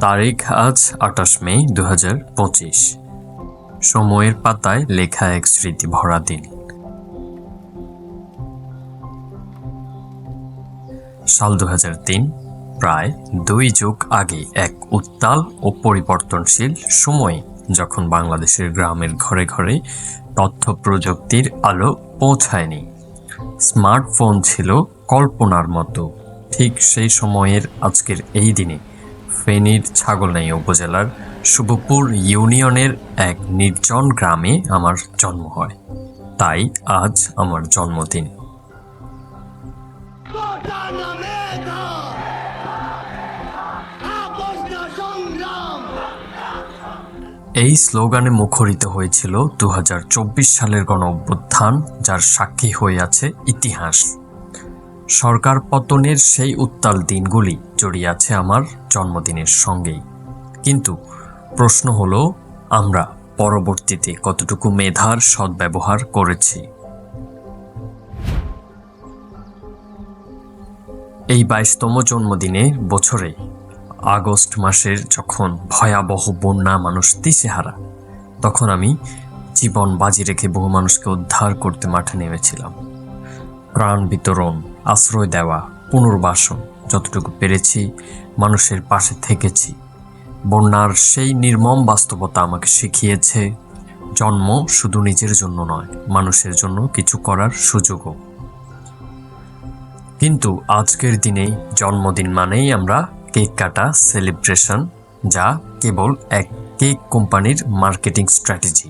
তারিখ আজ ২৮ মে ২০২৫। সময়ের পাতায় লেখা এক স্মৃতি ভরা দিন। সাল ২০০৩, প্রায় ২ যুগ আগে, এক উত্তাল ও পরিবর্তনশীল সময়ে, যখন বাংলাদেশের গ্রামের ঘরে ঘরে তথ্য প্রযুক্তির আলো পৌঁছায়নি, স্মার্টফোন ছিল কল্পনার মতো। ঠিক সেই সময়ের আজকের এই দিনে ফেনীর ছাগলনাইয়া উপজেলার শুভপুর ইউনিয়নের এক নির্জন গ্রামে আমার জন্ম হয়। তাই আজ আমার জন্মদিন। এই স্লোগানে মুখরিত হয়েছিল ২০২৪ সালের গণঅভ্যুত্থান, যার সাক্ষী হয়ে আছে ইতিহাস। সরকার পতনের সেই উত্তাল দিনগুলি জড়িয়ে আছে আমার জন্মদিনের সঙ্গেই। কিন্তু প্রশ্ন হলো, আমরা পরবর্তীতে কতটুকু মেধার সদ্ব্যবহার করেছি? এই ২২তম জন্মদিনে বছরে আগস্ট মাসের যখন ভয়াবহ বন্যা মানুষ দিশেহারা, তখন আমি জীবন বাজি রেখে বহু মানুষকে উদ্ধার করতে মাঠে নেমেছিলাম। প্রাণ বিতরণ, আশ্রয় দেওয়া, পুনর্বাসন, যতটুকু পেরেছি মানুষের পাশে থেকেছি। বন্যার সেই নির্মম বাস্তবতা আমাকে শিখিয়েছে, জন্ম শুধু নিজের জন্য নয়, মানুষের জন্য কিছু করার সুযোগও। কিন্তু আজকের দিনে জন্মদিন মানেই আমরা কেক কাটা, সেলিব্রেশন, যা কেবল এক কেক কোম্পানির মার্কেটিং স্ট্র্যাটেজি।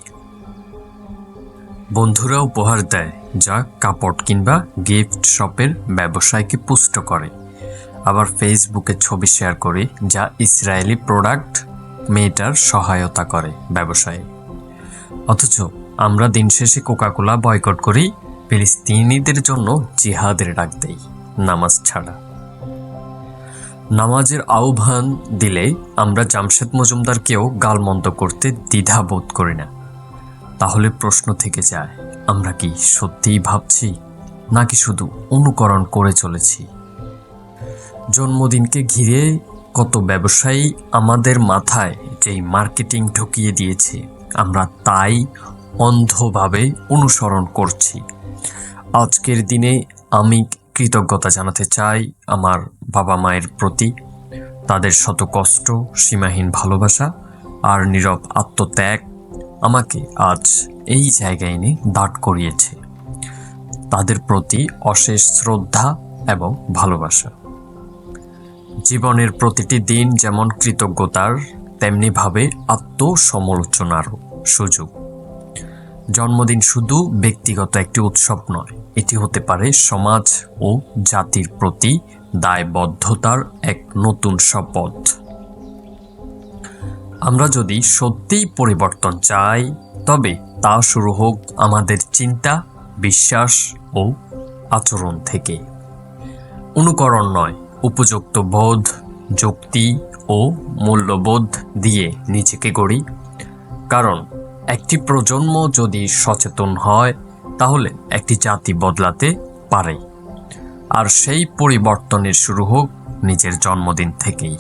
বন্ধুরা উপহার দেয়, যা কাপড় কিংবা গিফট শপের ব্যবসায়কে পুষ্ট করে। আবার ফেসবুকে ছবি শেয়ার করে, যা ইসরায়েলি প্রোডাক্ট মেয়েটার সহায়তা করে ব্যবসায়ে। অথচ আমরা দিন শেষে কোকাকোলা বয়কট করি, ফিলিস্তিনিদের জন্য জিহাদের ডাক দেই, নামাজ ছাড়া। নামাজের আহ্বান দিলে আমরা জামশেদ মজুমদারকেও গালমন্দ করতে দ্বিধা বোধ করি না। তাহলে প্রশ্ন থেকে যায়, আমরা কি সত্যিই ভাবছি, নাকি শুধু অনুকরণ করে চলেছি? জন্মদিনকে ঘিরে কত ব্যবসায়ী আমাদের মাথায় যেই মার্কেটিং ঢুকিয়ে দিয়েছে, আমরা তাই অন্ধভাবে অনুসরণ করছি। আজকের দিনে আমি কৃতজ্ঞতা জানাতে চাই আমার বাবা মায়ের প্রতি। তাদের শত কষ্ট, সীমাহীন ভালোবাসা আর নীরব আত্মত্যাগ আমাকে আজ এই জায়গায় এনে দাঁড় করিয়েছে। তাদের প্রতি অশেষ শ্রদ্ধা এবং ভালোবাসা। জীবনের প্রতিটি দিন যেমন কৃতজ্ঞতার, তেমনিভাবে আত্মসমালোচনারও সুযোগ। জন্মদিন শুধু ব্যক্তিগত একটি উৎসব নয়, এটি হতে পারে সমাজ ও জাতির প্রতি দায়বদ্ধতার এক নতুন শপথ। আমরা যদি সত্যিই পরিবর্তন চাই, তবে তা শুরু হোক আমাদের চিন্তা, বিশ্বাস ও আচরণ থেকে। অনুকরণ নয়, উপযুক্ত বোধ, যুক্তি ও মূল্যবোধ দিয়ে নিজেকে গড়ি। কারণ একটি প্রজন্ম যদি সচেতন হয়, তাহলে একটি জাতি বদলাতে পারে। আর সেই পরিবর্তনের শুরু হোক নিজের জন্মদিন থেকেই।